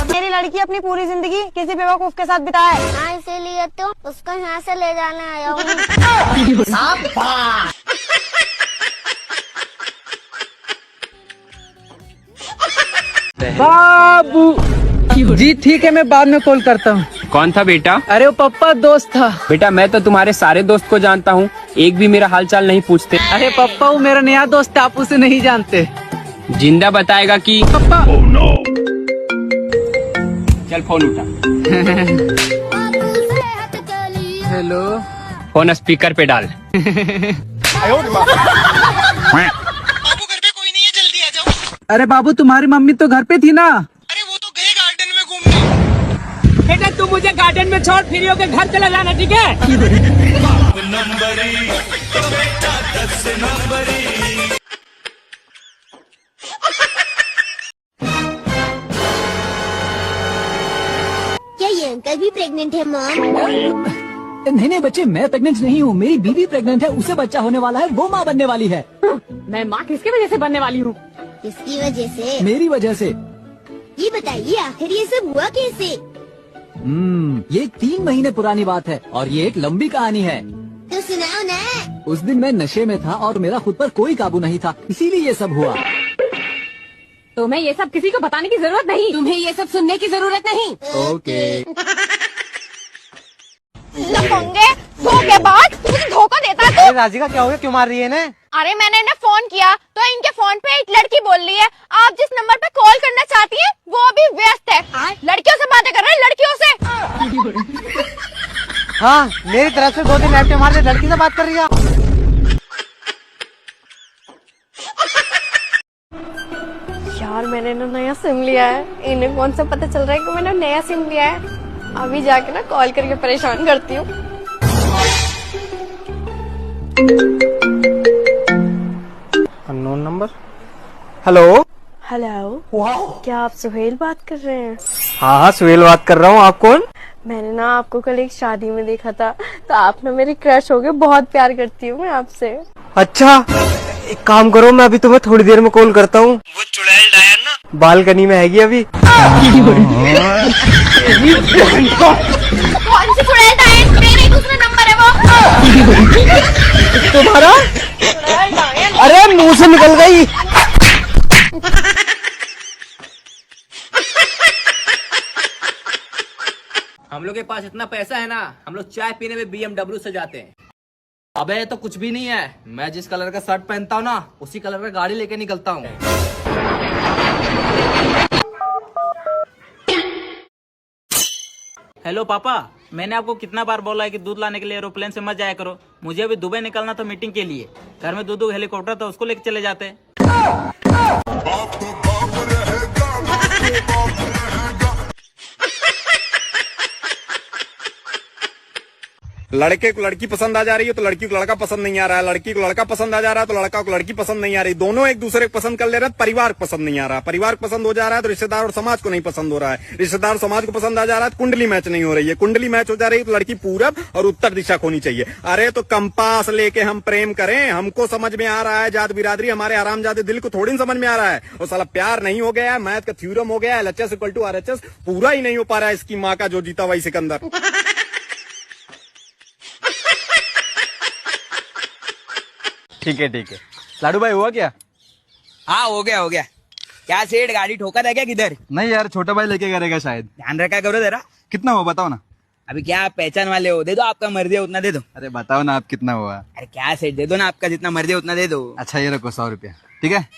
मेरी लड़की अपनी पूरी जिंदगी किसी बेवकूफ के साथ बिताए। हाँ, इसीलिए तो उसको यहाँ से ले जाने आया हूँ। बाबू जी ठीक है, मैं बाद में कॉल करता हूँ। कौन था बेटा? अरे वो पप्पा दोस्त था। बेटा मैं तो तुम्हारे सारे दोस्त को जानता हूँ, एक भी मेरा हालचाल नहीं पूछते। अरे पप्पा वो मेरा नया दोस्त है, आप उसे नहीं जानते। जिंदा बताएगा कि पप्पा चल फोन उठा। हेलो, फोन स्पीकर पे डाल। अरे बाबू तुम्हारी मम्मी तो घर पे थी ना। अरे वो तो गए गार्डन में घूमने। बेटा तू मुझे गार्डन में छोड़, फ्री होके घर चला जाना, ठीक है? क्या ये अंकल भी प्रेग्नेंट है मॉम? नहीं बच्चे, मैं प्रेग्नेंट नहीं हूँ, मेरी बीवी प्रेग्नेंट है, उसे बच्चा होने वाला है, वो माँ बनने वाली है। मैं माँ किसकी वजह से बनने वाली हूँ? किसकी वजह से? मेरी वजह से। ये बताइए आखिर ये सब हुआ कैसे? ये 3 महीने पुरानी बात है और ये एक लंबी कहानी है। तो सुनाओ ना। उस दिन मैं नशे में था और मेरा खुद पर कोई काबू नहीं था, इसीलिए ये सब हुआ। तुम्हें ये सब किसी को बताने की जरूरत नहीं, तुम्हें ये सब सुनने की जरूरत नहीं। ओके। होंगे धोखेबाज, तू मुझे धोखा देता है तू। राजिका क्या हो गया, क्यों मार रही है ना? अरे मैंने इन्हें फोन किया तो इनके फोन पे एक लड़की बोल रही है आप जिस नंबर पे कॉल करना चाहती हैं वो अभी व्यस्त है। लड़कियों से बातें कर रहे हैं, लड़कियों से। हाँ, मेरी तरफ से 2 दिन लैपटॉप मार दे, लड़की से बात कर रही है। यार मैंने ना नया सिम लिया है, इन्हें कौन सा पता चल रहा है कि मैंने नया सिम लिया है। अभी जाके ना कॉल करके परेशान करती हूँ। Unknown number. हेलो। हेलो, क्या आप सुहेल बात कर रहे हैं? हाँ सुहेल बात कर रहा हूँ, आप कौन? मैंने ना आपको कल एक शादी में देखा था, तो आप ना मेरी क्रश हो गए, बहुत प्यार करती हूँ मैं आपसे। अच्छा एक काम करो, मैं अभी तुम्हें थोड़ी देर में कॉल करता हूँ। वो चुड़ैल डायन ना, बालकनी में हैगी अभी। कौन सी चुड़ैल डायन? मेरा ही दूसरा नंबर है वो। तुम्हारा? चुड़ैल डायन। अरे मुंह से निकल गई। हम लोग के पास इतना पैसा है ना, हम लोग चाय पीने में BMW से जाते हैं। अबे तो कुछ भी नहीं है, मैं जिस कलर का शर्ट पहनता हूँ ना उसी कलर का गाड़ी लेके निकलता हूँ। हेलो पापा, मैंने आपको कितना बार बोला है कि दूध लाने के लिए एरोप्लेन से मत जाया करो। मुझे अभी दुबई निकलना था मीटिंग के लिए, घर में दूध हेलीकॉप्टर था, उसको लेके चले जाते। लड़के को लड़की पसंद आ जा रही है तो लड़की को लड़का पसंद नहीं आ रहा है, लड़की को लड़का पसंद आ जा रहा है तो लड़का को लड़की पसंद नहीं आ रही, दोनों एक दूसरे को पसंद कर ले रहे हैं, परिवार को पसंद नहीं आ रहा, परिवार को पसंद हो जा रहा है तो रिश्तेदार और समाज को नहीं पसंद हो रहा है, रिश्तेदार और समाज को पसंद आ जा रहा है तो कुंडली मैच नहीं हो रही है, कुंडली मैच हो जा रही है तो लड़की पूरब और उत्तर दिशा को होनी चाहिए। अरे तो कंपास लेके हम प्रेम करें, हमको समझ में आ रहा है जात बिरादरी, हमारे आरामजादे दिल को थोड़ी समझ में आ रहा है। और साला प्यार नहीं हो गया है, मैथ का थ्योरम हो गया है, LHS = RHS, पूरा ही नहीं हो पा रहा है इसकी माँ का जो जीता वही सिकंदर। ठीक है लाडू भाई हुआ क्या? हाँ हो गया क्या सेठ गाड़ी ठोका था क्या किधर? नहीं यार, छोटा भाई लेके करेगा शायद। ध्यान रखा करो जरा। कितना हुआ बताओ ना। अभी क्या आप पहचान वाले हो, दे दो, आपका मर्जी है उतना दे दो। अरे बताओ ना आप कितना हुआ। अरे क्या सेठ, दे दो ना, आपका जितना मर्जी है उतना दे दो। अच्छा ये रखो 100 रुपया, ठीक है।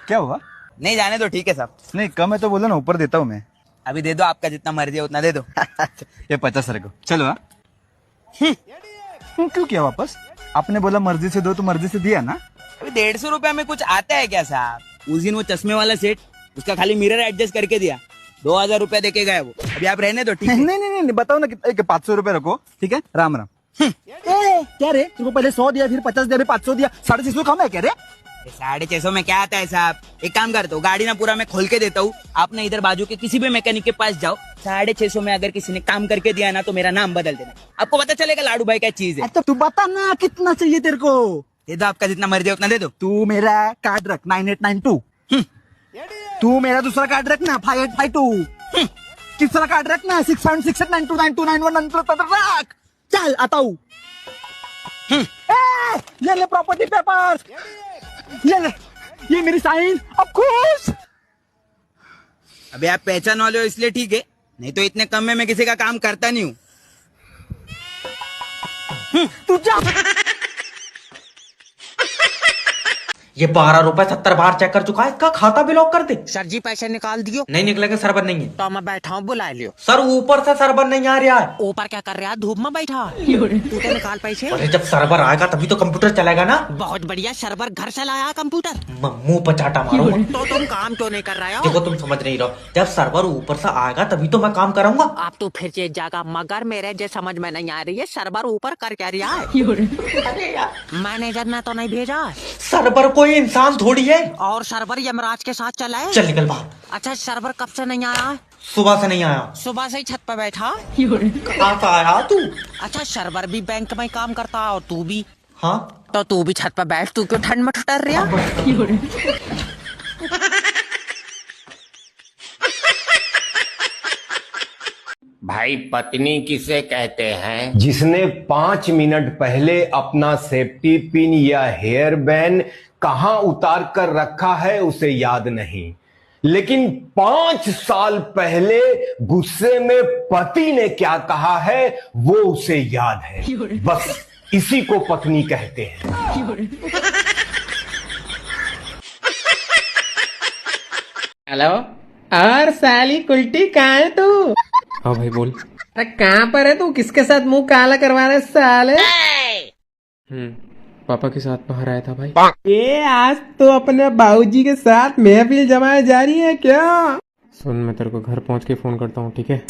क्या हुआ? नहीं जाने दो, ठीक है साहब। नहीं कम है तो बोलो ना, ऊपर देता हूँ मैं। अभी दे दो, आपका जितना मर्जी है उतना दे दो। ये 50 रखो, चलो। हाँ क्यों किया वापस? आपने बोला मर्जी से दो तो मर्जी से दिया ना। अभी 150 रुपया में कुछ आता है क्या साहब? उस दिन वो चश्मे वाला सेठ, उसका खाली मिरर एडजस्ट करके दिया, 2000 रुपया देके गए वो। अभी आप रहने दो, ठीक है? नहीं बताओ ना, 500 रुपए रखो, ठीक है। राम राम। क्या रे, तुमको पहले 100 दिया, फिर 50 दिया, फिर 500 दिया, 650 कम है क्या रे? 650 में क्या आता है साहब? एक काम करता हूँ, गाड़ी ना पूरा मैं खोल के देता हूँ, आप ना इधर बाजू के किसी भी मैकेनिक के पास जाओ, 650 में अगर किसी ने काम करके दिया ना तो मेरा नाम बदल देना, आपको पता चलेगा लाडू भाई क्या चीज है। तो तू बता ना कितना चाहिए तेरे को। दे दो, आपका जितना मर्जी है उतना दे दो। तू मेरा कार्ड रख 9892। तू मेरा दूसरा कार्ड रखना 5852। तीसरा कार्ड रखना 6768929291 रख। चल आता हूँ। ये ले प्रॉपर्टी पेपर्स, ये मेरी साइन। अब खुश। अबे आप पहचान वाले हो इसलिए ठीक है, नहीं तो इतने कम में मैं किसी का काम करता नहीं हूँ। तू जा। ये 12 रुपए 70 बार चेक कर चुका है, इसका खाता भी लॉक कर दे। सर जी पैसे निकाल दियो। नहीं निकलेगा, सर्वर नहीं है। तो मैं बैठा हूँ, बुला लियो। सर ऊपर से सर्वर नहीं आ रहा है। ऊपर क्या कर रहा है, धूप में बैठा। तू तो निकाल पैसे। अरे जब सर्वर आएगा तभी तो कंप्यूटर चलेगा ना। बहुत बढ़िया, सर्वर घर से लाया कंप्यूटर। मुंह पर चाटा मारो। तो तुम काम क्यों नहीं कर रहे हो? देखो तुम समझ नहीं रहो, जब सर्वर ऊपर से आएगा तभी तो मैं काम करूंगा। आप तो फिर चेत जागा, मगर मेरे जो समझ में नहीं आ रही है, सर्वर ऊपर कर क्या रहा है? अरे यार, मैनेजर ने तो नहीं भेजा। सर्वर कोई इंसान थोड़ी है। और सर्वर यमराज के साथ चला है। चल निकल बाहर। अच्छा, सर्वर कब से नहीं आया है? सुबह से नहीं आया। सुबह से ही छत पर बैठा। कहाँ से आया तू? अच्छा, सर्वर भी बैंक में काम करता है और तू भी। हाँ तो तू भी छत पर बैठ, तू क्यों ठंड में ठुटर रहा? भाई पत्नी किसे कहते हैं? जिसने 5 मिनट पहले अपना सेफ्टी पिन या हेयर बैंड कहां उतार कर रखा है उसे याद नहीं, लेकिन 5 साल पहले गुस्से में पति ने क्या कहा है वो उसे याद है। बस इसी को पत्नी कहते हैं। हेलो, और साली कुल्टी कहाँ है तू? हाँ भाई बोल। अरे कहाँ पर है तू? किसके साथ मुंह काला करवा रहे साले? पापा के साथ बाहर आया था भाई। ये आज तो अपने बाबूजी के साथ महफिल जमाए जा रही है क्या? सुन, मैं तेरे को घर पहुंच के फोन करता हूँ, ठीक है?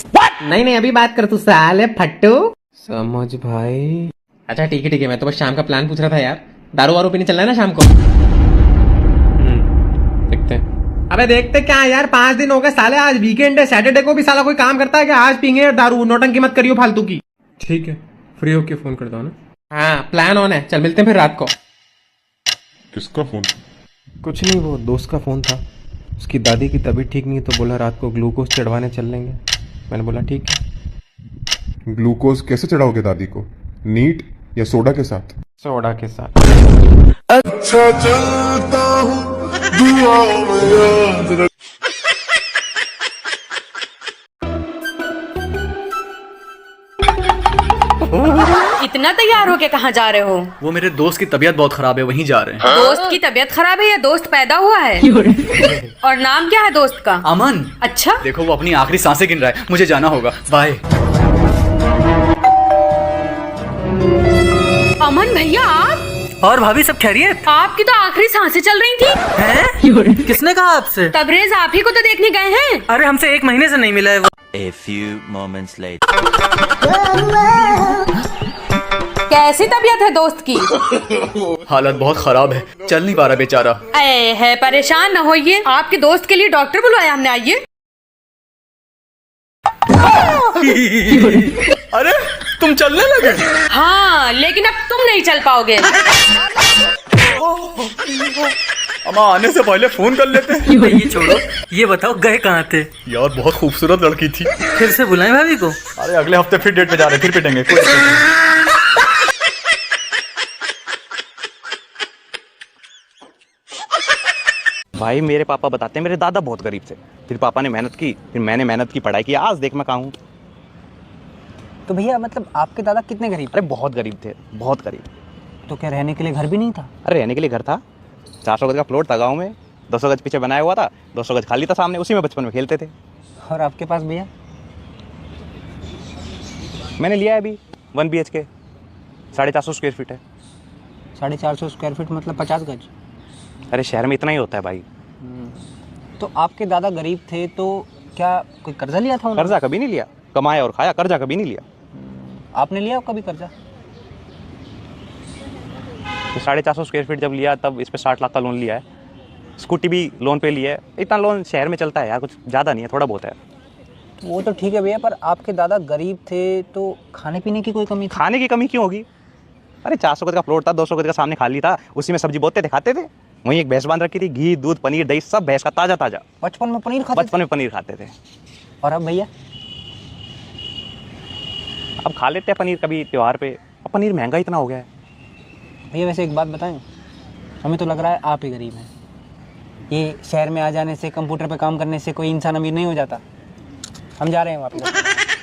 नहीं अभी बात कर तू साले फट्टू। समझ भाई। अच्छा ठीक है मैं तो बस शाम का प्लान पूछ रहा था यार। दारू वारू पीने चलना है ना शाम को? देखते हैं। अबे देखते क्या यार, 5 दिन हो गए साले, आज वीकेंड है, सैटरडे को भी साला कोई काम करता है क्या? आज पीएंगे यार दारू, नौटंकी मत करियो फालतू की। ठीक है, फ्री होके फोन करता हूँ ना। हाँ प्लान ऑन है, चल मिलते हैं फिर रात को। किसका फोन? कुछ नहीं, वो दोस्त का फोन था। उसकी दादी की तबीयत ठीक नहीं तो बोला रात को ग्लूकोज चढ़वाने चल लेंगे। मैंने बोला ठीक है। ग्लूकोज कैसे चढ़ाओगे दादी को? नीट या सोडा के साथ? सोडा के साथ। अच्छा चलता हूँ दुआओं में याद रख। इतना तैयार हो के कहाँ जा रहे हो? वो मेरे दोस्त की तबीयत बहुत खराब है, वहीं जा रहे हैं। दोस्त की तबीयत खराब है या दोस्त पैदा हुआ है? और नाम क्या है दोस्त का? अमन। अच्छा, देखो वो अपनी आखिरी सांसें गिन रहा है, मुझे जाना होगा, बाय। अमन भैया आप? और भाभी सब खैरियत? आपकी तो आखिरी सांसें चल रही थी। हैं? किसने कहा आपसे? तबरेज आप ही को तो देखने गए हैं। अरे हमसे 1 महीने से नहीं मिला है वो। A few moments later. कैसी तबीयत है दोस्त की? हालत बहुत खराब है, चल नहीं पा रहा बेचारा। है परेशान न होइए, आपके दोस्त के लिए डॉक्टर बुलवाया हमने, आइए। अरे तुम चलने लगे? हाँ लेकिन अब तुम नहीं चल पाओगे। अम्मा आने से पहले फोन कर लेते। ये छोड़ो, ये बताओ गए कहाँ थे? यार बहुत खूबसूरत लड़की थी। फिर से बुलाएं भाभी को? अरे अगले हफ्ते फिर डेट पे जा रहे, फिर पिटेंगे। भाई मेरे पापा बताते हैं मेरे दादा बहुत गरीब थे, फिर पापा ने मेहनत की, फिर मैंने मेहनत की, पढ़ाई की, आज देख मैं कहाँ हूँ। तो भैया मतलब आपके दादा कितने गरीब? अरे बहुत गरीब थे, बहुत गरीब। तो क्या रहने के लिए घर भी नहीं था? अरे रहने के लिए घर था, 400 गज का प्लॉट था गाँव में, 200 गज पीछे बनाया हुआ था, 200 गज खाली था सामने, उसी में बचपन में खेलते थे। और आपके पास भैया? मैंने लिया है अभी 1 BHK, 450 स्क्वायर फीट है। 450 स्क्वायर फीट मतलब 50 गज? अरे शहर में इतना ही होता है भाई। तो आपके दादा गरीब थे तो क्या कोई कर्जा लिया था उन्होंने? कर्जा कभी नहीं लिया, कमाया और खाया, कर्जा कभी नहीं लिया। आपने लिया कभी कर्जा? तो 450 स्क्वायर फीट जब लिया तब इस पे 60 लाख का लोन लिया है, स्कूटी भी लोन पे लिया है। इतना लोन शहर में चलता है यार, कुछ ज़्यादा नहीं है, थोड़ा बहुत है। वो तो ठीक है भैया, पर आपके दादा गरीब थे तो खाने पीने की कोई कमी? खाने की कमी क्यों होगी? अरे 400 गज का प्लॉट था, 200 गज का सामने खाली था, उसी में सब्जी बोते थे, खाते थे। वहीं एक भैंस बांध रखी थी, घी दूध पनीर दही सब भैंस का ताजा ताजा। बचपन में पनीर खाते? बचपन में पनीर खाते थे। और अब भैया? अब खा लेते हैं पनीर कभी त्योहार पे। अब पनीर महंगा इतना हो गया है। भैया वैसे एक बात बताएं, हमें तो लग रहा है आप ही गरीब हैं। ये शहर में आ जाने से, कंप्यूटर पे काम करने से कोई इंसान अमीर नहीं हो जाता। हम जा रहे हैं वापस।